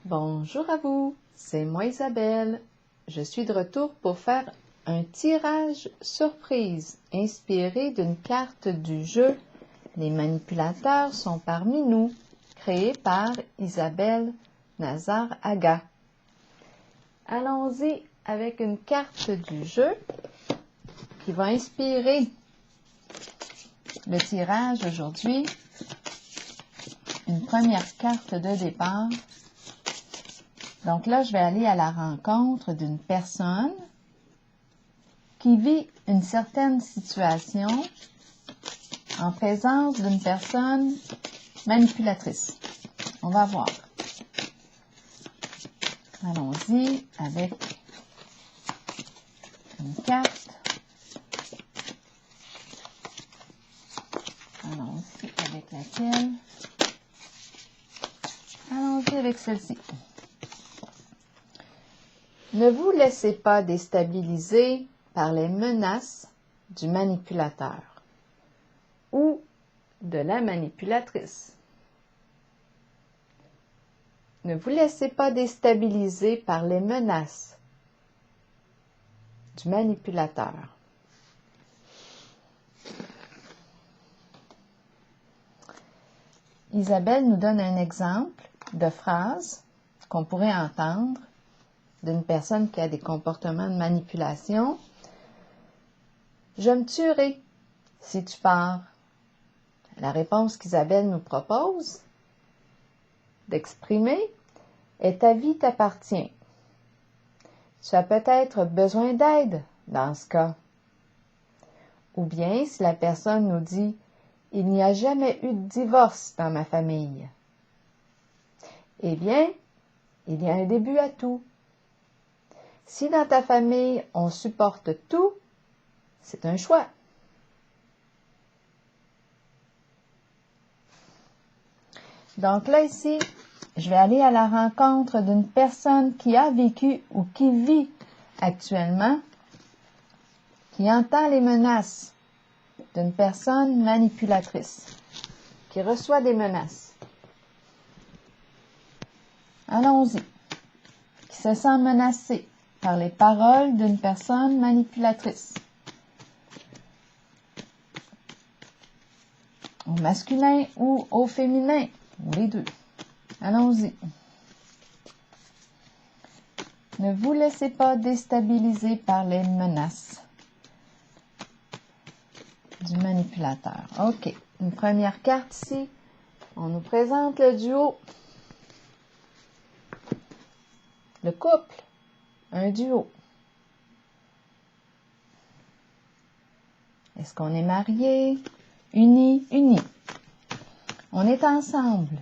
Bonjour à vous, c'est moi Isabelle. Je suis de retour pour faire un tirage surprise inspiré d'une carte du jeu Les manipulateurs sont parmi nous, créé par Isabelle Nazar-Aga. Allons-y avec une carte du jeu qui va inspirer le tirage aujourd'hui. Une première carte de départ. Donc là, je vais aller à la rencontre d'une personne qui vit une certaine situation en présence d'une personne manipulatrice. On va voir. Allons-y avec une carte. Allons-y avec laquelle? Allons-y avec celle-ci. Ne vous laissez pas déstabiliser par les menaces du manipulateur ou de la manipulatrice. Ne vous laissez pas déstabiliser par les menaces du manipulateur. Isabelle nous donne un exemple de phrase qu'on pourrait entendre d'une personne qui a des comportements de manipulation. Je me tuerai si tu pars. La réponse qu'Isabelle nous propose d'exprimer est ta vie t'appartient. Tu as peut-être besoin d'aide dans ce cas. Ou bien si la personne nous dit il n'y a jamais eu de divorce dans ma famille. Eh bien, il y a un début à tout. Si dans ta famille, on supporte tout, c'est un choix. Donc là, ici, je vais aller à la rencontre d'une personne qui a vécu ou qui vit actuellement, qui entend les menaces d'une personne manipulatrice, qui reçoit des menaces. Allons-y. Qui se sent menacée par les paroles d'une personne manipulatrice. Au masculin ou au féminin, ou les deux. Allons-y. Ne vous laissez pas déstabiliser par les menaces du manipulateur. OK. Une première carte ici. On nous présente le duo. Le couple. Un duo. Est-ce qu'on est marié? Unis, unis. On est ensemble.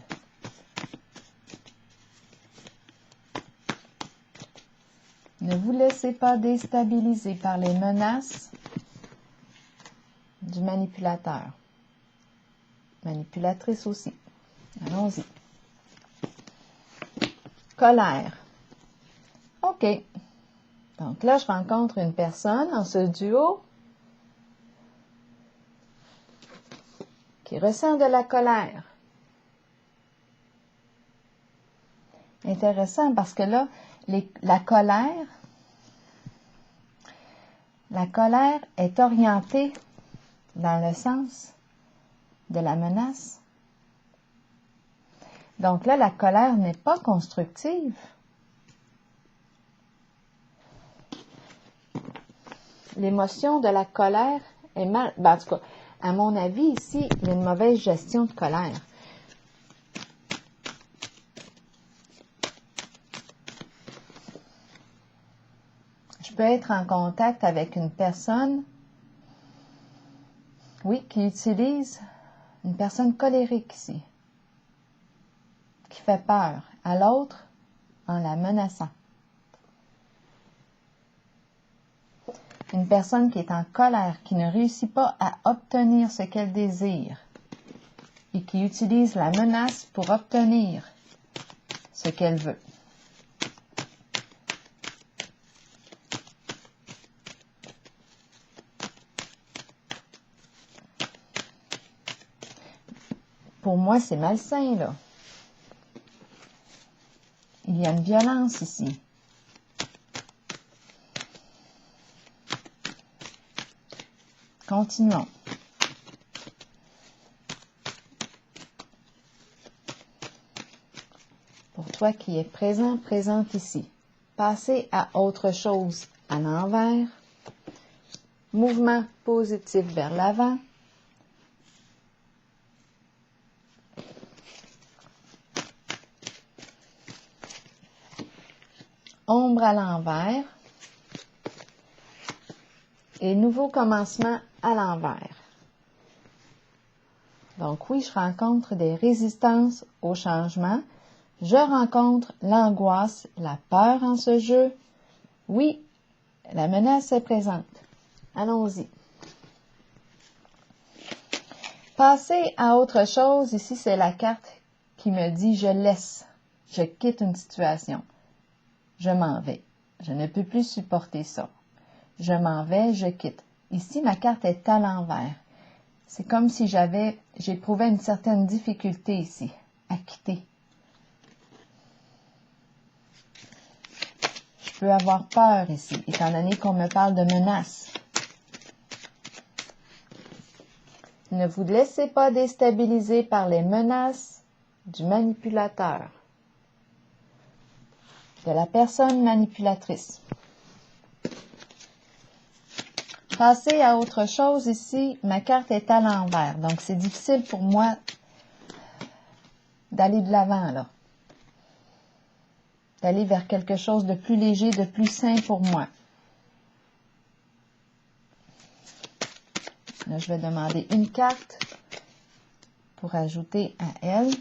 Ne vous laissez pas déstabiliser par les menaces du manipulateur. Manipulatrice aussi. Allons-y. Colère. OK. Donc là, je rencontre une personne en ce duo qui ressent de la colère. Intéressant parce que là, la colère est orientée dans le sens de la menace. Donc là, la colère n'est pas constructive. L'émotion de la colère est mal... en tout cas, à mon avis, ici, il y a une mauvaise gestion de colère. Je peux être en contact avec une personne, oui, qui utilise une personne colérique ici, qui fait peur à l'autre en la menaçant. Une personne qui est en colère, qui ne réussit pas à obtenir ce qu'elle désire et qui utilise la menace pour obtenir ce qu'elle veut. Pour moi, c'est malsain, là. Il y a une violence ici. Continuons. Pour toi qui es présent, présente ici. Passez à autre chose à l'envers. Mouvement positif vers l'avant. Ombre à l'envers. Et nouveau commencement à l'envers. Donc oui, je rencontre des résistances au changement. Je rencontre l'angoisse, la peur en ce jeu. Oui, la menace est présente. Allons-y. Passer à autre chose, ici c'est la carte qui me dit je laisse, je quitte une situation. Je m'en vais. Je ne peux plus supporter ça. Je m'en vais, je quitte. Ici, ma carte est à l'envers. C'est comme si j'éprouvais une certaine difficulté ici, à quitter. Je peux avoir peur ici, étant donné qu'on me parle de menace. Ne vous laissez pas déstabiliser par les menaces du manipulateur, de la personne manipulatrice. Passer à autre chose ici, ma carte est à l'envers, donc c'est difficile pour moi d'aller de l'avant là. D'aller vers quelque chose de plus léger, de plus sain pour moi. Là, je vais demander une carte pour ajouter à elle.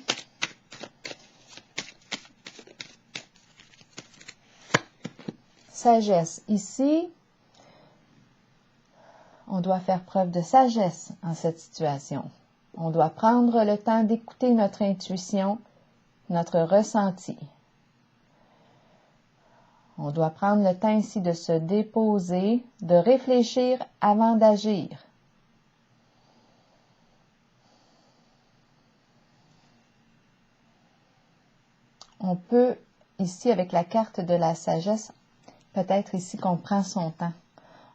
Sagesse. Ici, on doit faire preuve de sagesse en cette situation. On doit prendre le temps d'écouter notre intuition, notre ressenti. On doit prendre le temps ici de se déposer, de réfléchir avant d'agir. On peut, ici, avec la carte de la sagesse, peut-être ici qu'on prend son temps.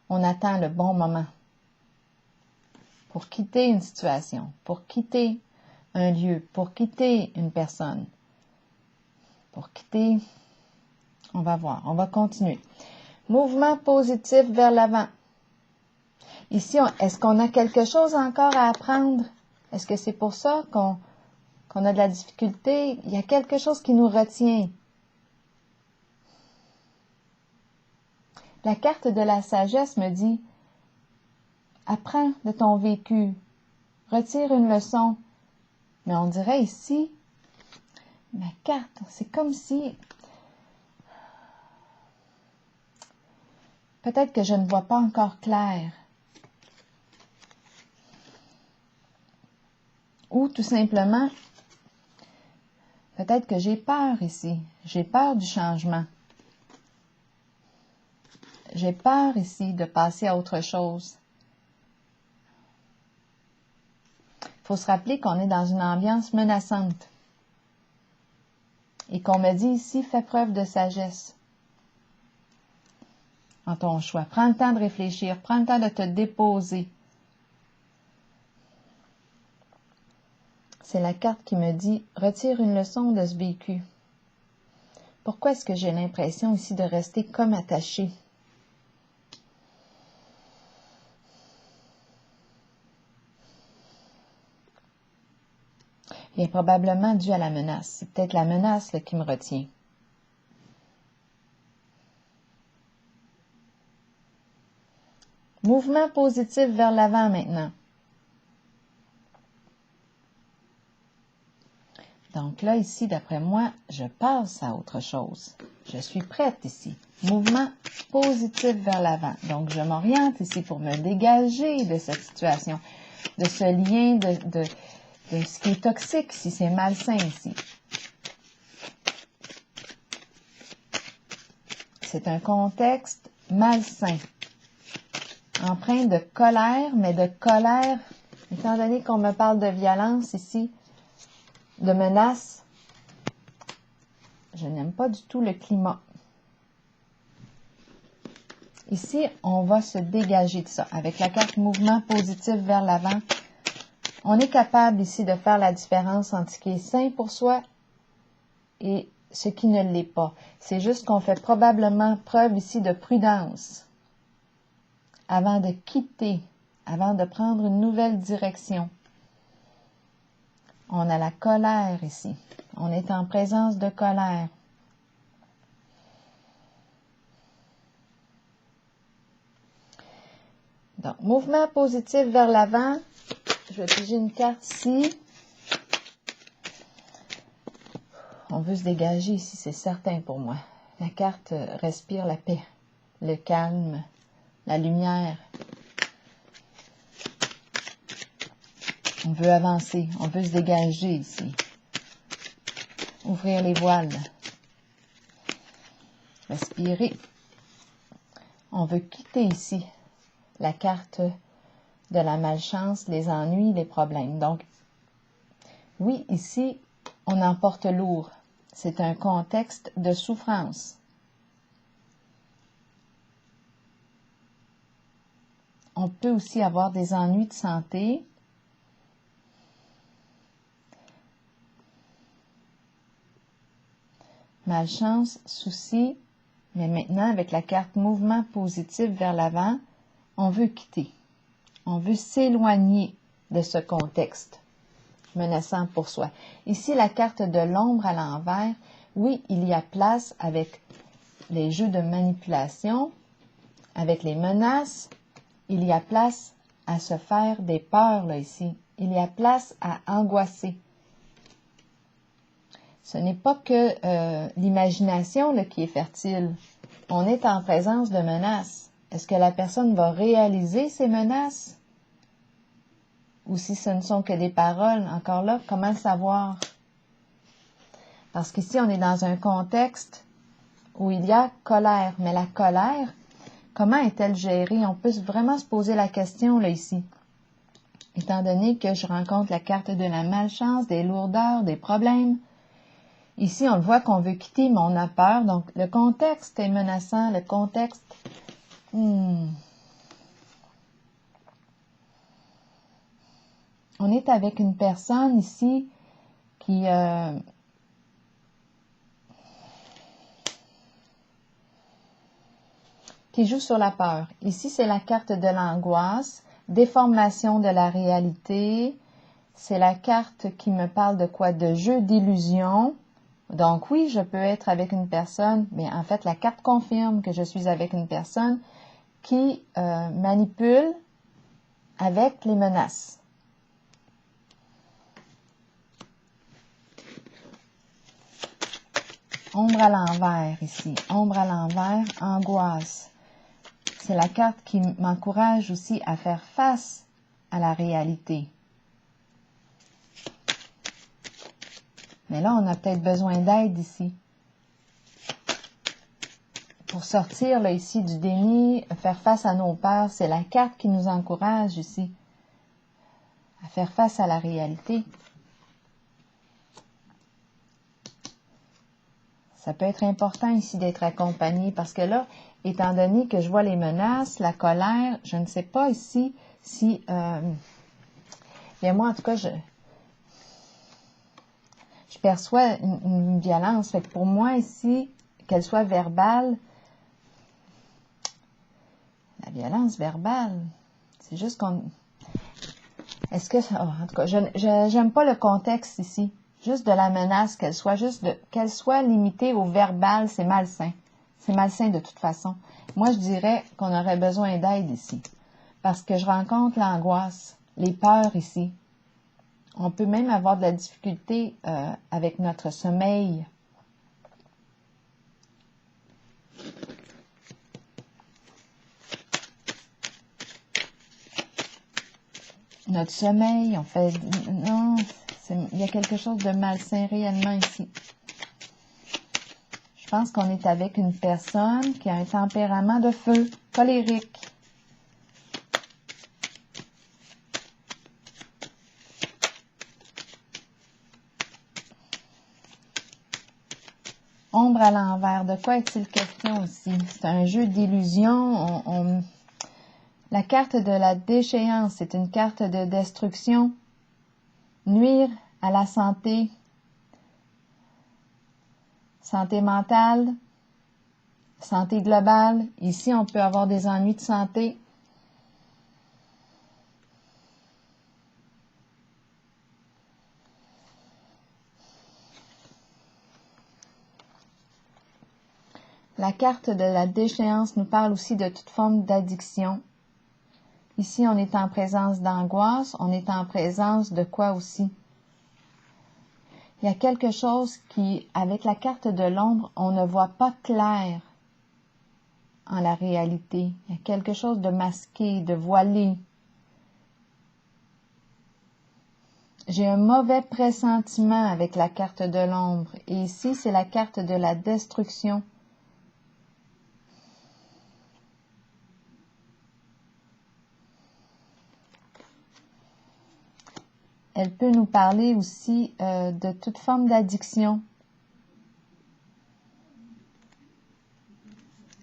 On attend le bon moment pour quitter une situation, pour quitter un lieu, pour quitter une personne, pour quitter... On va voir, on va continuer. Mouvement positif vers l'avant. Ici, est-ce qu'on a quelque chose encore à apprendre? Est-ce que c'est pour ça qu'on a de la difficulté? Il y a quelque chose qui nous retient. La carte de la sagesse me dit, apprends de ton vécu, retire une leçon. Mais on dirait ici, ma carte, c'est comme si... Peut-être que je ne vois pas encore clair. Ou tout simplement, peut-être que j'ai peur ici. J'ai peur du changement. J'ai peur ici de passer à autre chose. Il faut se rappeler qu'on est dans une ambiance menaçante. Et qu'on me dit ici, fais preuve de sagesse. En ton choix. Prends le temps de réfléchir, prends le temps de te déposer. C'est la carte qui me dit, retire une leçon de ce vécu. Pourquoi est-ce que j'ai l'impression ici de rester comme attachée? Il est probablement dû à la menace. C'est peut-être la menace là, qui me retient. Mouvement positif vers l'avant maintenant. Donc là, ici, d'après moi, je passe à autre chose. Je suis prête ici. Mouvement positif vers l'avant. Donc, je m'oriente ici pour me dégager de cette situation, de ce lien, de ce qui est toxique ici, c'est malsain ici. C'est un contexte malsain. Empreint de colère, mais de colère, étant donné qu'on me parle de violence ici, de menace, Je n'aime pas du tout le climat. Ici, on va se dégager de ça. Avec la carte mouvement positif vers l'avant, on est capable ici de faire la différence entre ce qui est sain pour soi et ce qui ne l'est pas. C'est juste qu'on fait probablement preuve ici de prudence avant de quitter, avant de prendre une nouvelle direction. On a la colère ici. On est en présence de colère. Donc, mouvement positif vers l'avant. Je vais piger une carte ici. On veut se dégager ici, c'est certain pour moi. La carte respire la paix, le calme, la lumière. On veut avancer, on veut se dégager ici. Ouvrir les voiles. Respirer. On veut quitter ici la carte de la malchance, les ennuis, les problèmes. Donc, oui, ici, on en porte lourd. C'est un contexte de souffrance. On peut aussi avoir des ennuis de santé. Malchance, soucis. Mais maintenant, avec la carte mouvement positif vers l'avant, on veut quitter. On veut s'éloigner de ce contexte menaçant pour soi. Ici, la carte de l'ombre à l'envers, oui, il y a place avec les jeux de manipulation, avec les menaces, il y a place à se faire des peurs, là, ici. Il y a place à angoisser. Ce n'est pas que l'imagination là, qui est fertile. On est en présence de menaces. Est-ce que la personne va réaliser ces menaces? Ou si ce ne sont que des paroles, encore là, comment savoir? Parce qu'ici, on est dans un contexte où il y a colère. Mais la colère, comment est-elle gérée? On peut vraiment se poser la question, là, ici. Étant donné que je rencontre la carte de la malchance, des lourdeurs, des problèmes. Ici, on le voit qu'on veut quitter, mais on a peur. Donc, le contexte est menaçant. Le contexte... On est avec une personne ici qui joue sur la peur. Ici, c'est la carte de l'angoisse, déformation de la réalité. C'est la carte qui me parle de quoi? De jeu d'illusion. Donc oui, je peux être avec une personne, mais en fait, la carte confirme que je suis avec une personne qui manipule avec les menaces. Ombre à l'envers ici. Ombre à l'envers, angoisse. C'est la carte qui m'encourage aussi à faire face à la réalité. Mais là, on a peut-être besoin d'aide ici. Pour sortir là, ici du déni, faire face à nos peurs, c'est la carte qui nous encourage ici à faire face à la réalité. Ça peut être important ici d'être accompagné parce que là, étant donné que je vois les menaces, la colère, je ne sais pas ici si... bien moi, en tout cas, je perçois une violence. Fait que pour moi ici, qu'elle soit verbale, la violence verbale, c'est juste qu'on... Est-ce que... Oh, en tout cas, j'aime pas le contexte ici. Juste de la menace, qu'elle soit limitée au verbal, c'est malsain. C'est malsain de toute façon. Moi, je dirais qu'on aurait besoin d'aide ici. Parce que je rencontre l'angoisse, les peurs ici. On peut même avoir de la difficulté avec notre sommeil. Notre sommeil, on fait... Non, il y a quelque chose de malsain réellement ici. Je pense qu'on est avec une personne qui a un tempérament de feu, colérique. Ombre à l'envers, de quoi est-il question ici? C'est un jeu d'illusion. La carte de la déchéance, c'est une carte de destruction. Nuire à la santé. Santé mentale. Santé globale. Ici, on peut avoir des ennuis de santé. La carte de la déchéance nous parle aussi de toute forme d'addiction. Ici, on est en présence d'angoisse, on est en présence de quoi aussi? Il y a quelque chose qui, avec la carte de l'ombre, on ne voit pas clair en la réalité. Il y a quelque chose de masqué, de voilé. J'ai un mauvais pressentiment avec la carte de l'ombre. Et ici, c'est la carte de la destruction. Elle peut nous parler aussi de toute forme d'addiction.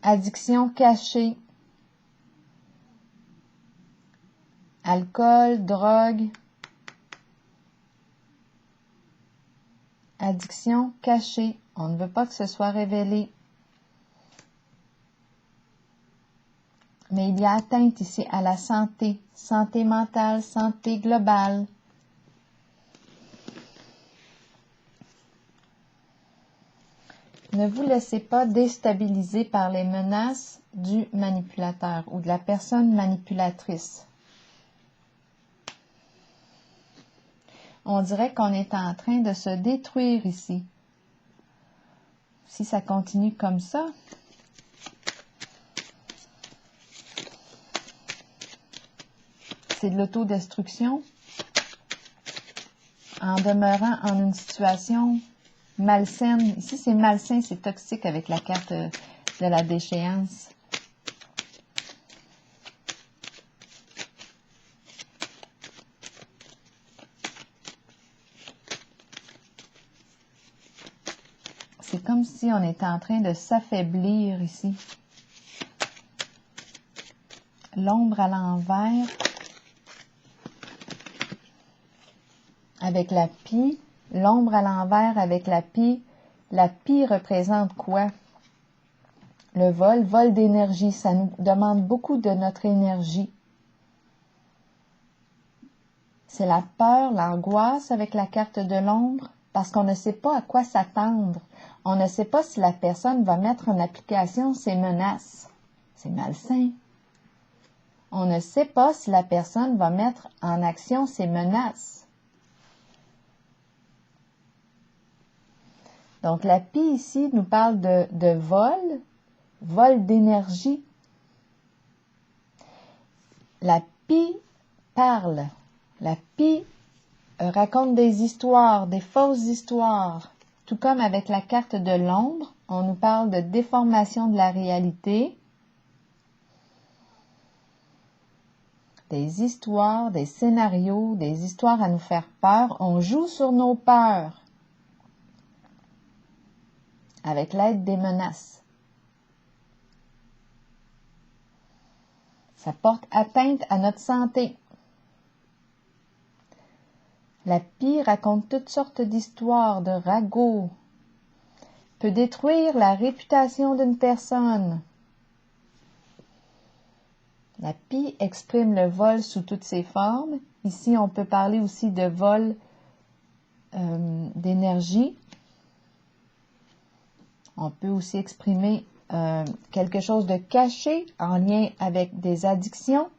Addiction cachée. Alcool, drogue. Addiction cachée. On ne veut pas que ce soit révélé. Mais il y a atteinte ici à la santé. Santé mentale, santé globale. Ne vous laissez pas déstabiliser par les menaces du manipulateur ou de la personne manipulatrice. On dirait qu'on est en train de se détruire ici. Si ça continue comme ça, c'est de l'autodestruction en demeurant en une situation malsaine. Ici, c'est malsain, c'est toxique avec la carte de la déchéance. C'est comme si on était en train de s'affaiblir ici. L'ombre à l'envers avec la pie. L'ombre à l'envers avec la pie. La pie représente quoi? Le vol d'énergie. Ça nous demande beaucoup de notre énergie. C'est la peur, l'angoisse avec la carte de l'ombre, parce qu'on ne sait pas à quoi s'attendre. On ne sait pas si la personne va mettre en application ses menaces. C'est malsain. On ne sait pas si la personne va mettre en action ses menaces. Donc, la pie ici nous parle de vol d'énergie. La pie parle. La pie raconte des histoires, des fausses histoires. Tout comme avec la carte de l'ombre, on nous parle de déformation de la réalité, des histoires, des scénarios, des histoires à nous faire peur. On joue sur nos peurs avec l'aide des menaces. Ça porte atteinte à notre santé. La pie raconte toutes sortes d'histoires, de ragots, peut détruire la réputation d'une personne. La pie exprime le vol sous toutes ses formes. Ici, on peut parler aussi de vol d'énergie. On peut aussi exprimer quelque chose de caché en lien avec des addictions,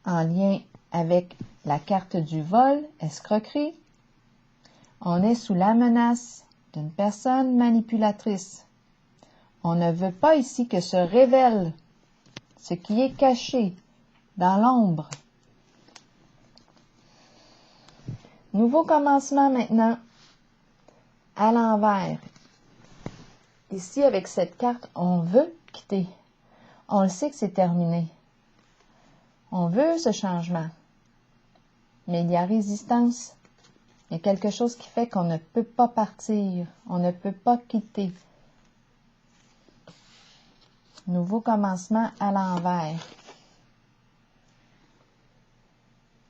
en lien avec la carte du vol, escroquerie. On est sous la menace d'une personne manipulatrice. On ne veut pas ici que se révèle ce qui est caché dans l'ombre. Nouveau commencement maintenant, à l'envers. Ici, avec cette carte, on veut quitter. On le sait que c'est terminé. On veut ce changement. Mais il y a résistance. Il y a quelque chose qui fait qu'on ne peut pas partir. On ne peut pas quitter. Nouveau commencement à l'envers.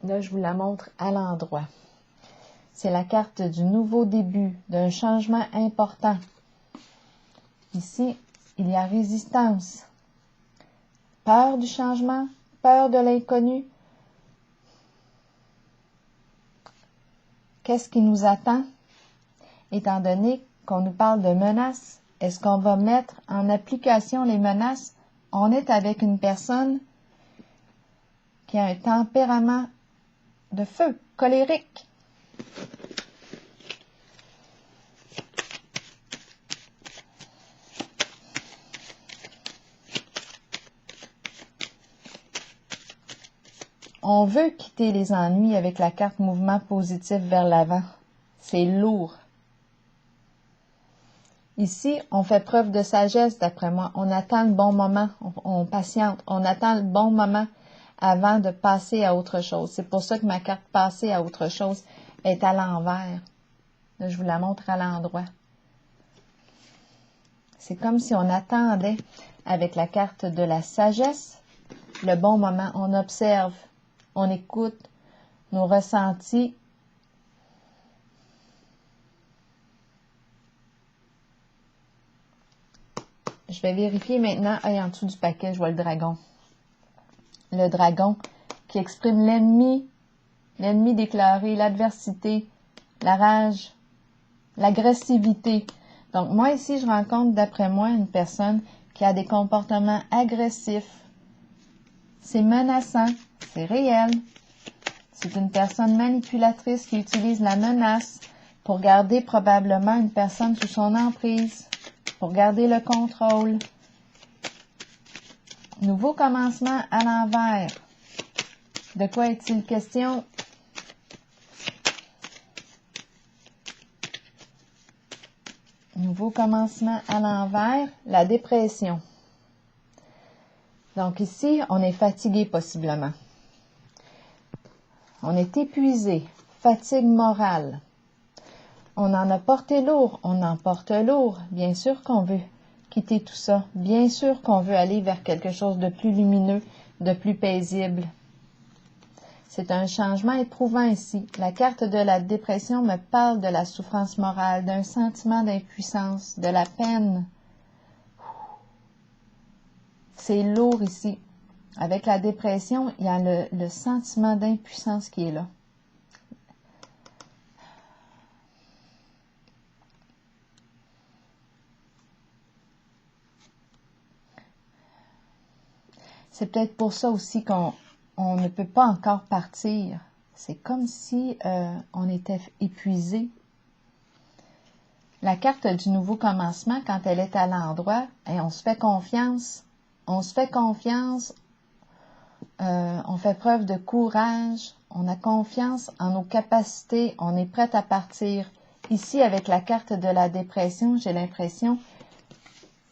Là, je vous la montre à l'endroit. C'est la carte du nouveau début, d'un changement important. Ici, il y a résistance. Peur du changement, peur de l'inconnu. Qu'est-ce qui nous attend? Étant donné qu'on nous parle de menaces, est-ce qu'on va mettre en application les menaces? On est avec une personne qui a un tempérament de feu, colérique. On veut quitter les ennuis avec la carte mouvement positif vers l'avant. C'est lourd. Ici, on fait preuve de sagesse, d'après moi. On attend le bon moment, on patiente, on attend le bon moment avant de passer à autre chose. C'est pour ça que ma carte passer à autre chose est à l'envers. Là, je vous la montre à l'endroit. C'est comme si on attendait, avec la carte de la sagesse, le bon moment. On observe, on écoute nos ressentis. Je vais vérifier maintenant. En dessous du paquet, je vois le dragon. Le dragon qui exprime l'ennemi déclaré, l'adversité, la rage, l'agressivité. Donc, moi, ici, je rencontre, d'après moi, une personne qui a des comportements agressifs. C'est menaçant, c'est réel. C'est une personne manipulatrice qui utilise la menace pour garder probablement une personne sous son emprise, pour garder le contrôle. Nouveau commencement à l'envers. De quoi est-il question? Nouveau commencement à l'envers, la dépression. Donc ici, on est fatigué possiblement. On est épuisé, fatigue morale. On en a porté lourd, on en porte lourd. Bien sûr qu'on veut quitter tout ça. Bien sûr qu'on veut aller vers quelque chose de plus lumineux, de plus paisible. C'est un changement éprouvant ici. La carte de la dépression me parle de la souffrance morale, d'un sentiment d'impuissance, de la peine. C'est lourd ici. Avec la dépression, il y a le sentiment d'impuissance qui est là. C'est peut-être pour ça aussi qu'on ne peut pas encore partir. C'est comme si on était épuisé. La carte du nouveau commencement, quand elle est à l'endroit, on se fait confiance. On se fait confiance. On fait preuve de courage. On a confiance en nos capacités. On est prête à partir. Ici, avec la carte de la dépression, j'ai l'impression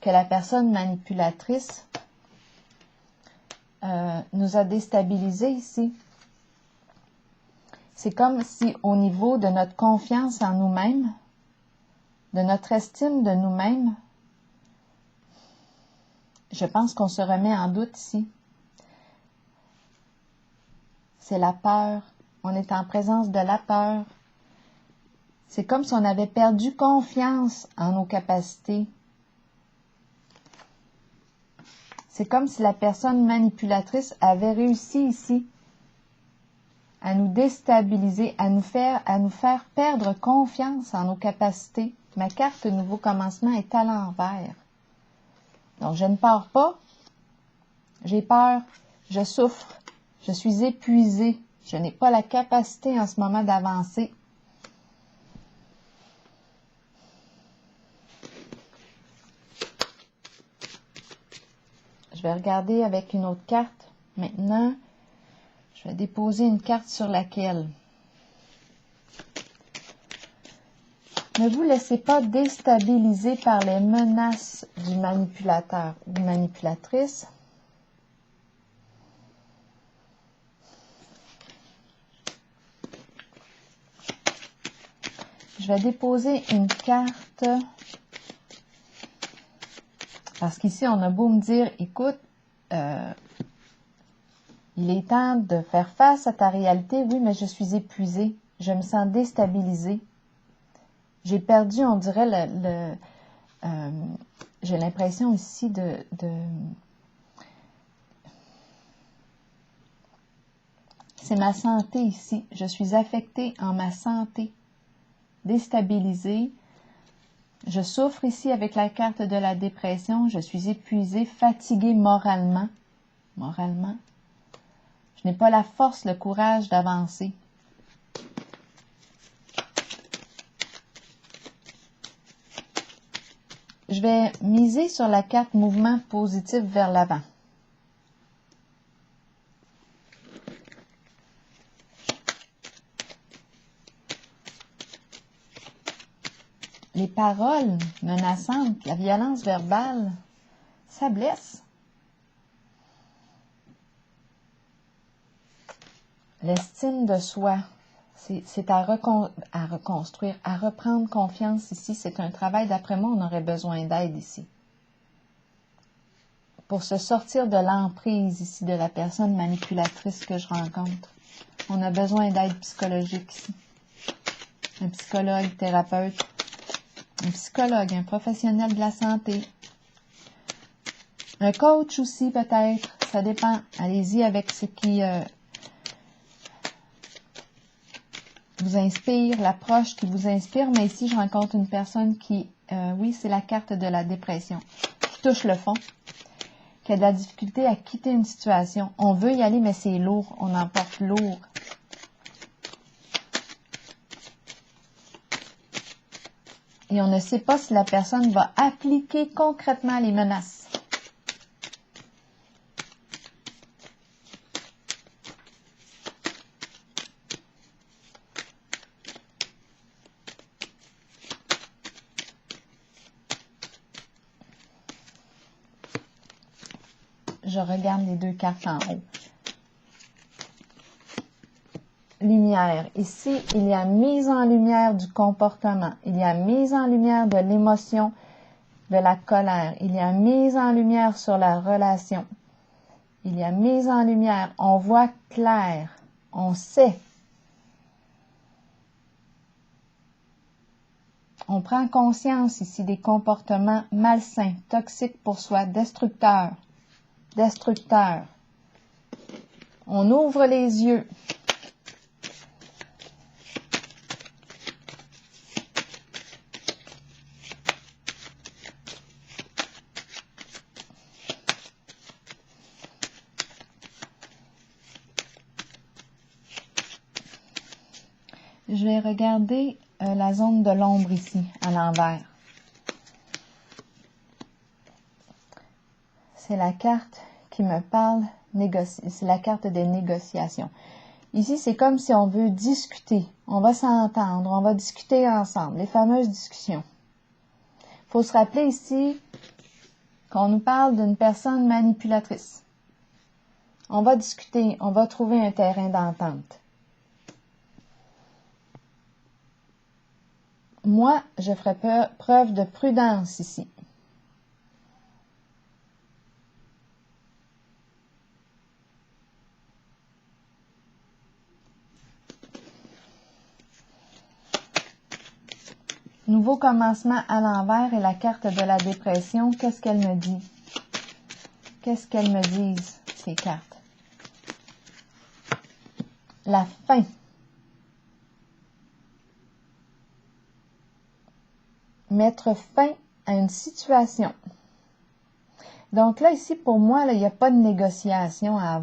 que la personne manipulatrice nous a déstabilisés ici. C'est comme si au niveau de notre confiance en nous-mêmes, de notre estime de nous-mêmes, je pense qu'on se remet en doute ici. C'est la peur. On est en présence de la peur. C'est comme si on avait perdu confiance en nos capacités. C'est comme si la personne manipulatrice avait réussi ici à nous déstabiliser, à nous faire perdre confiance en nos capacités. Ma carte nouveau commencement est à l'envers. Donc, je ne pars pas. J'ai peur. Je souffre. Je suis épuisée. Je n'ai pas la capacité en ce moment d'avancer. Je vais regarder avec une autre carte. Maintenant, je vais déposer une carte sur laquelle. Ne vous laissez pas déstabiliser par les menaces du manipulateur ou manipulatrice. Je vais déposer une carte Parce qu'ici, on a beau me dire, écoute, il est temps de faire face à ta réalité, oui, mais je suis épuisée, je me sens déstabilisée. J'ai perdu, on dirait, j'ai l'impression ici c'est ma santé ici. Je suis affectée en ma santé, déstabilisée. Je souffre ici avec la carte de la dépression. Je suis épuisée, fatiguée moralement. Moralement. Je n'ai pas la force, le courage d'avancer. Je vais miser sur la carte mouvement positif vers l'avant. Les paroles menaçantes, la violence verbale, ça blesse. L'estime de soi, c'est à reconstruire, à reprendre confiance ici. C'est un travail, d'après moi, on aurait besoin d'aide ici. Pour se sortir de l'emprise ici de la personne manipulatrice que je rencontre. On a besoin d'aide psychologique ici. Un psychologue, thérapeute, un psychologue, un professionnel de la santé. Un coach aussi peut-être, ça dépend. Allez-y avec ce qui vous inspire, l'approche qui vous inspire. Mais ici, je rencontre une personne qui, oui, c'est la carte de la dépression, qui touche le fond, qui a de la difficulté à quitter une situation. On veut y aller, mais c'est lourd, on en porte lourd. Et on ne sait pas si la personne va appliquer concrètement les menaces. Je regarde les deux cartes en haut. Lumière. Ici, il y a mise en lumière du comportement. Il y a mise en lumière de l'émotion, de la colère. Il y a mise en lumière sur la relation. Il y a mise en lumière. On voit clair. On sait. On prend conscience ici des comportements malsains, toxiques pour soi, destructeurs. Destructeurs. On ouvre les yeux. Je vais regarder la zone de l'ombre ici, à l'envers. C'est la carte qui me parle, c'est la carte des négociations. Ici, c'est comme si on veut discuter. On va s'entendre, on va discuter ensemble, les fameuses discussions. Il faut se rappeler ici qu'on nous parle d'une personne manipulatrice. On va discuter, on va trouver un terrain d'entente. Moi, je ferai preuve de prudence ici. Nouveau commencement à l'envers et la carte de la dépression, qu'est-ce qu'elle me dit? Qu'est-ce qu'elles me disent, ces cartes? La fin. Mettre fin à une situation. Donc là, ici, pour moi, là, il n'y a pas de négociation à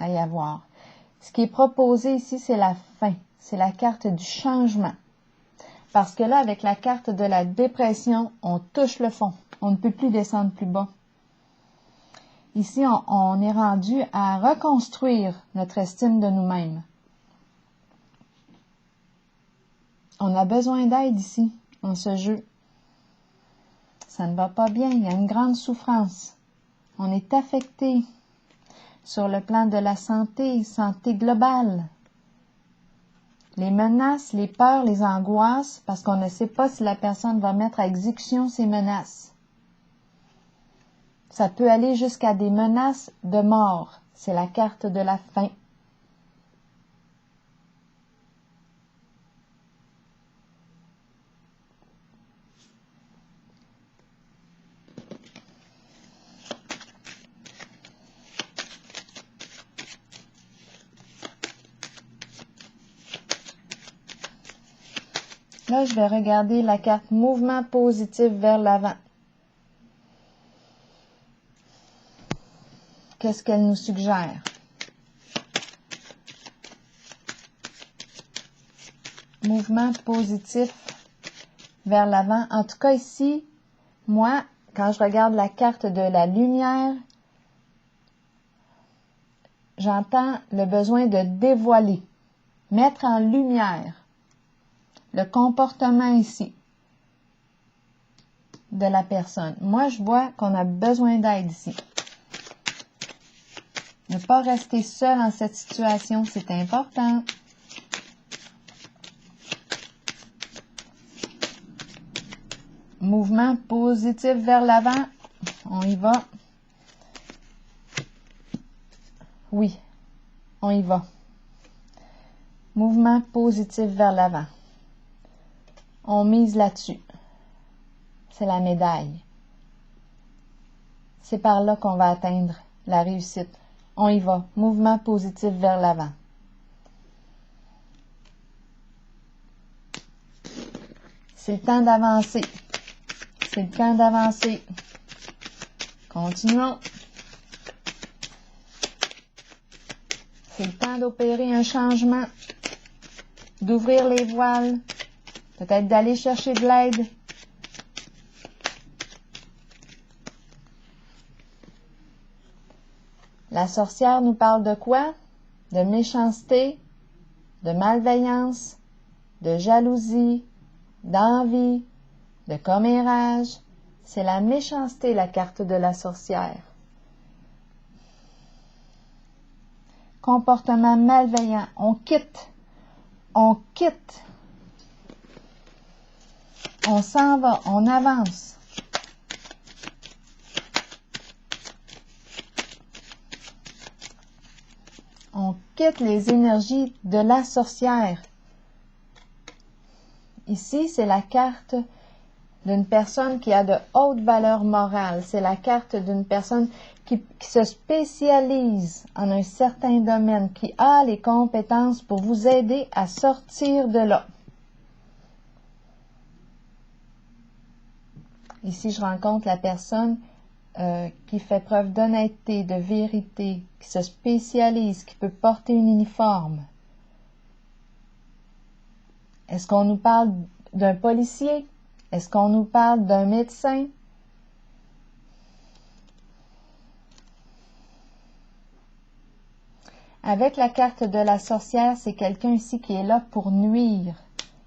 y avoir. Ce qui est proposé ici, c'est la fin. C'est la carte du changement. Parce que là, avec la carte de la dépression, on touche le fond. On ne peut plus descendre plus bas. Ici, on est rendu à reconstruire notre estime de nous-mêmes. On a besoin d'aide ici, en ce jeu. Ça ne va pas bien, il y a une grande souffrance. On est affecté sur le plan de la santé globale. Les menaces, les peurs, les angoisses, parce qu'on ne sait pas si la personne va mettre à exécution ces menaces. Ça peut aller jusqu'à des menaces de mort. C'est la carte de la fin. Là, je vais regarder la carte mouvement positif vers l'avant. Qu'est-ce qu'elle nous suggère? Mouvement positif vers l'avant. En tout cas, ici, moi, quand je regarde la carte de la lumière, j'entends le besoin de dévoiler, mettre en lumière le comportement ici de la personne. Moi, je vois qu'on a besoin d'aide ici. Ne pas rester seul en cette situation, c'est important. Mouvement positif vers l'avant. On y va. Oui, on y va. Mouvement positif vers l'avant. On mise là-dessus. C'est la médaille. C'est par là qu'on va atteindre la réussite. On y va. Mouvement positif vers l'avant. C'est le temps d'avancer. C'est le temps d'avancer. Continuons. C'est le temps d'opérer un changement, d'ouvrir les voiles, peut-être d'aller chercher de l'aide. La sorcière nous parle de quoi? De méchanceté, de malveillance, de jalousie, d'envie, de commérage. C'est la méchanceté, la carte de la sorcière. Comportement malveillant. On quitte. On quitte. On s'en va. On avance. On quitte les énergies de la sorcière. Ici, c'est la carte d'une personne qui a de hautes valeurs morales. C'est la carte d'une personne qui se spécialise en un certain domaine, qui a les compétences pour vous aider à sortir de là. Ici, je rencontre la personne qui fait preuve d'honnêteté, de vérité, qui se spécialise, qui peut porter un uniforme. Est-ce qu'on nous parle d'un policier? Est-ce qu'on nous parle d'un médecin? Avec la carte de la sorcière, c'est quelqu'un ici qui est là pour nuire,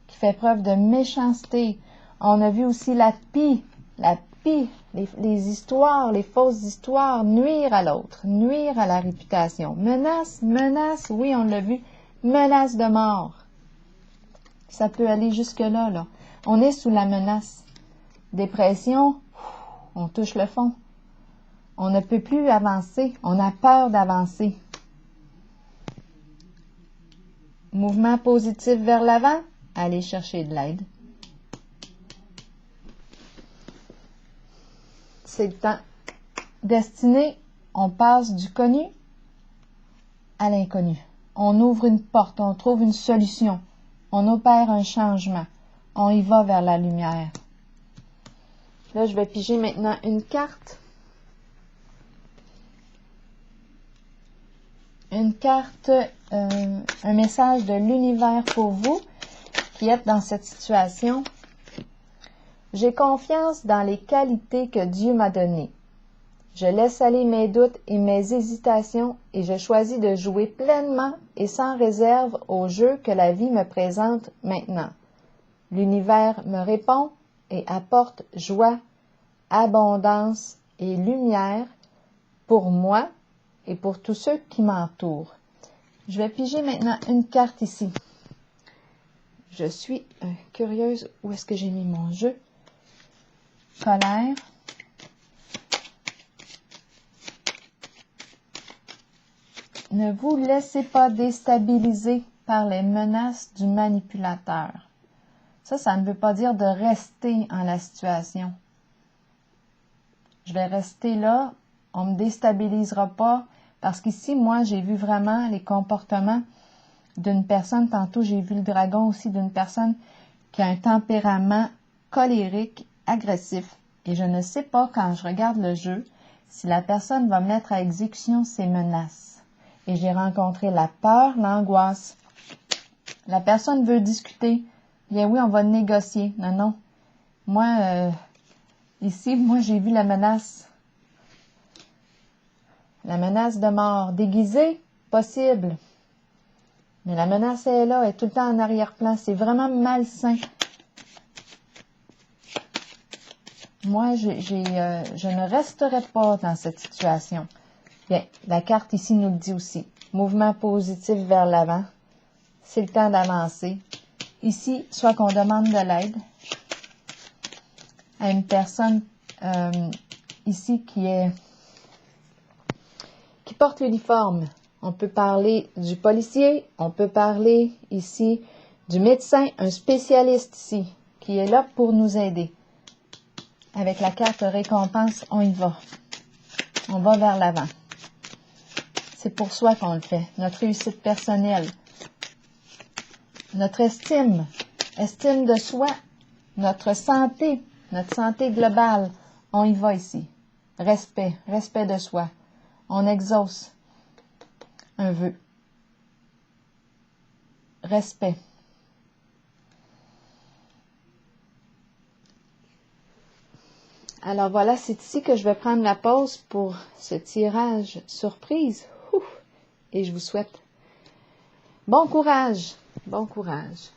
qui fait preuve de méchanceté. On a vu aussi la pie, les histoires, les fausses histoires, nuire à l'autre, nuire à la réputation. Menace, menace, oui, on l'a vu, menace de mort. Ça peut aller jusque-là, là. On est sous la menace. Dépression, on touche le fond. On ne peut plus avancer, on a peur d'avancer. Mouvement positif vers l'avant, allez chercher de l'aide. C'est le temps. Destinée, on passe du connu à l'inconnu. On ouvre une porte, on trouve une solution. On opère un changement. On y va vers la lumière. Là, je vais piger maintenant une carte. Une carte, un message de l'univers pour vous qui êtes dans cette situation. J'ai confiance dans les qualités que Dieu m'a données. Je laisse aller mes doutes et mes hésitations et je choisis de jouer pleinement et sans réserve au jeu que la vie me présente maintenant. L'univers me répond et apporte joie, abondance et lumière pour moi et pour tous ceux qui m'entourent. Je vais piger maintenant une carte ici. Je suis curieuse, où est-ce que j'ai mis mon jeu? Colère, Ne vous laissez pas déstabiliser par les menaces du manipulateur. Ça ne veut pas dire de rester en la situation. Je vais rester là, on ne me déstabilisera pas, parce qu'ici, moi, j'ai vu vraiment les comportements d'une personne, tantôt j'ai vu le dragon aussi, d'une personne qui a un tempérament colérique, agressif. Et je ne sais pas, quand je regarde le jeu, si la personne va mettre à exécution ses menaces. Et j'ai rencontré la peur, l'angoisse. La personne veut discuter. Bien oui, on va négocier. Non, non. Moi, ici, moi, j'ai vu la menace. La menace de mort. Déguisée? Possible. Mais la menace est là, elle est tout le temps en arrière-plan. C'est vraiment malsain. Moi, je ne resterai pas dans cette situation. Bien, la carte ici nous le dit aussi. Mouvement positif vers l'avant. C'est le temps d'avancer. Ici, soit qu'on demande de l'aide à une personne ici qui porte l'uniforme. On peut parler du policier, on peut parler ici du médecin, un spécialiste ici, qui est là pour nous aider. Avec la carte récompense, on y va. On va vers l'avant. C'est pour soi qu'on le fait. Notre réussite personnelle. Notre estime de soi. Notre santé globale. On y va ici. Respect de soi. On exauce un vœu. Respect. Alors voilà, c'est ici que je vais prendre la pause pour ce tirage surprise. Et je vous souhaite bon courage. Bon courage.